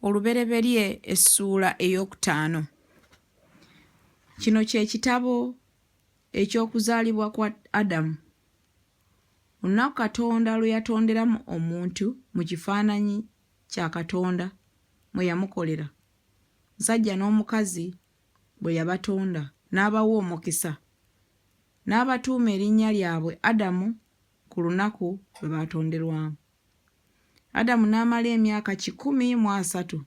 Olubereberye essuula ey'okutaano. Kino kye kitabo eky'okuzaalibwa kwa Adamu. Olunaku Katonda lwe yatonderamu omuntu mu kifaananyi kya Katonda mwe yamukolera. Musajja n'omukazi bwe yabatonda n'abawa omukisa. N'abatuuma erinnya lyabwe Adamu ku lunaku lwe baatonderwamu. Adamu n'amala emyaka 130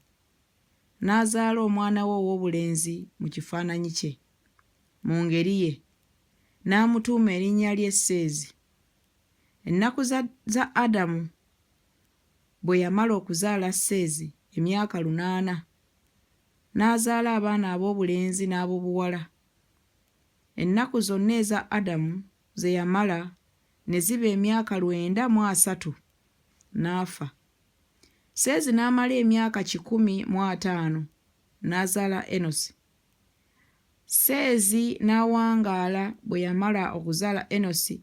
n'azaala omwana we ow'obulenzi mu kifaananyi kye, mu ngeri ye, n'amutuuma erinnya lye Seezi. Ennaku za Adamu bwe yamala okuzaala Seezi emyaka 8, n'azaala abaana ab'obulenzi n'ab'obuwala. Ennaku zonna eza Adamu ze yamala ne ziba emyaka 930 n'afa. Seezi n'amala emyaka 150 n'azaala Enosi. Seezi n'awangaala bwe yamala okuzaala Enosi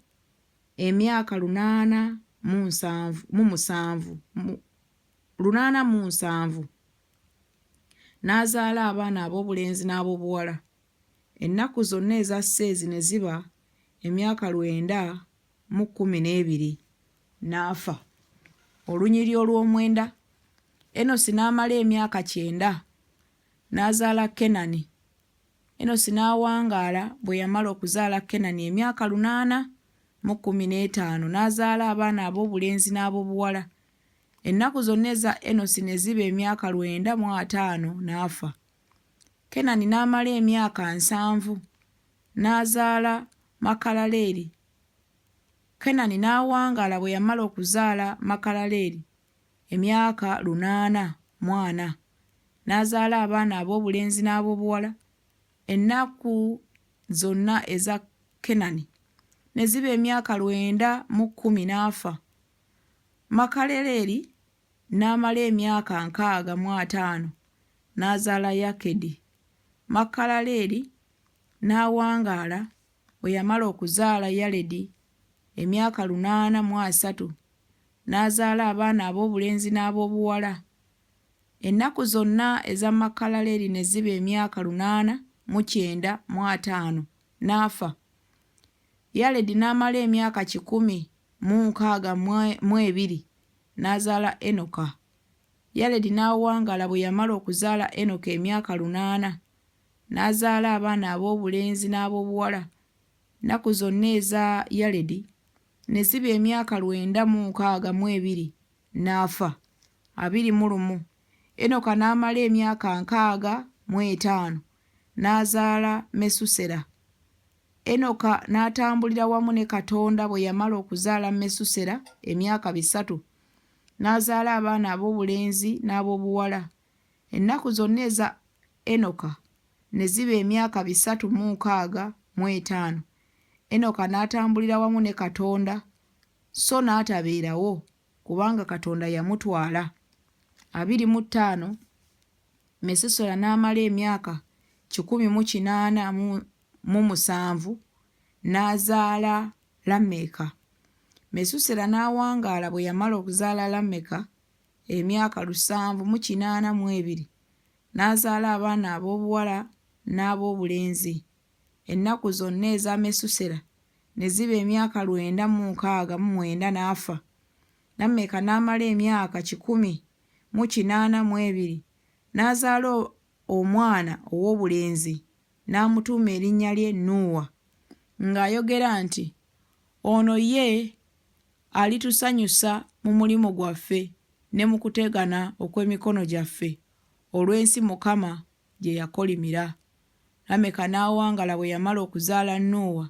emyaka 870 n'azaala abaana ab'obulenzi n'ab'obuwala. Ennaku zonna eza Seezi ne ziba emyaka 912 n'afa. Olunyiriri olw'omwenda, Enosi n'amala emyaka 9 n'azaala Kenani. Enosi n'awangaala bwe yamala okuzaala Kenani emyaka 815 n'azaala abaana ab'obulenzi n'ab'obuwala. Ennaku zonna eza Enosi ne ziba emyaka 905 n'afa. Kenani n'amala emyaka 7 n'azaala Makalaleeri. Kenani n'awangaala bwe yamala okuzaala Makalaleeri emyaka 840 n'azaala abaana ab'obulenzi n'ab'obuwala. Ennaku zonna eza Kenani ne ziba emyaka 910 n'afa. Makalaleeri n'amala emyaka 65 n'azaala Yakedi. Makalaleeri n'awangaala bwe yamala okuzaala Yaledi emyaka 830 n'azaala abaana ab'obulenzi n'ab'obuwala. Ennaku zonna eza Makalaleeri ne ziba emyaka 895 n'afa. Yaledi n'amala emyaka 162 n'azaala Enoka. Yaledi n'awangaala bwe yamala okuzaala Enoka emyaka 8 n'azaala abaana ab'obulenzi n'ab'obuwala. Ennaku zonna eza Yaledi ne ziba emyaka 962 n'afa. 21 Enoka n'amala emyaka 65 n'azaala Mesusera. Enoka n'atambulira wamu ne Katonda bwe yamala okuzaala Mesusera emyaka 3 n'azaala abaana ab'obulenzi n'ab'obuwala. Ennaku zonna eza Enoka ne ziba emyaka 365. Enoka n'atambulira wamu ne Katonda so n'atabeerawo kubanga Katonda yamutwala. 25 Mesusera n'amala emyaka 187 n'azaala Lameka. Mesusera n'awangaala bwe yamala okuzaala Lameka emyaka 782 n'azaala abaana ab'obuwala n'ab'obulenzi. Ennaku zonna eza Mesusera ne ziba emyaka 969 n'afa. Lameka n'amala emyaka 182 n'azaala omwana ow'obulenzi n'amutuuma erinnya lye Nuuwa, ng'ayogera nti, ono ye alitusanyusa mu mulimu gwaffe ne mu kutegana okw'emikono gyaffe olw'ensi Mukama gye yakolimira. Lameka n'awangaala bwe yamala okuzaala Nuuwa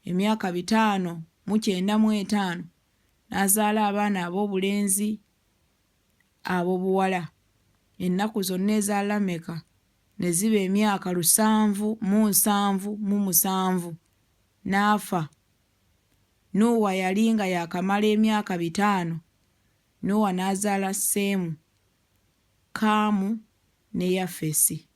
emyaka 595 n'azaala abaana ab'obulenzi ab'obuwala. Ennaku zonna eza Lameka ne ziba emyaka 777 n'afa. Nuuwa yali nga yakamala emyaka 5. Nuuwa n'azaala Seemu, Kaamu ne Yafesi.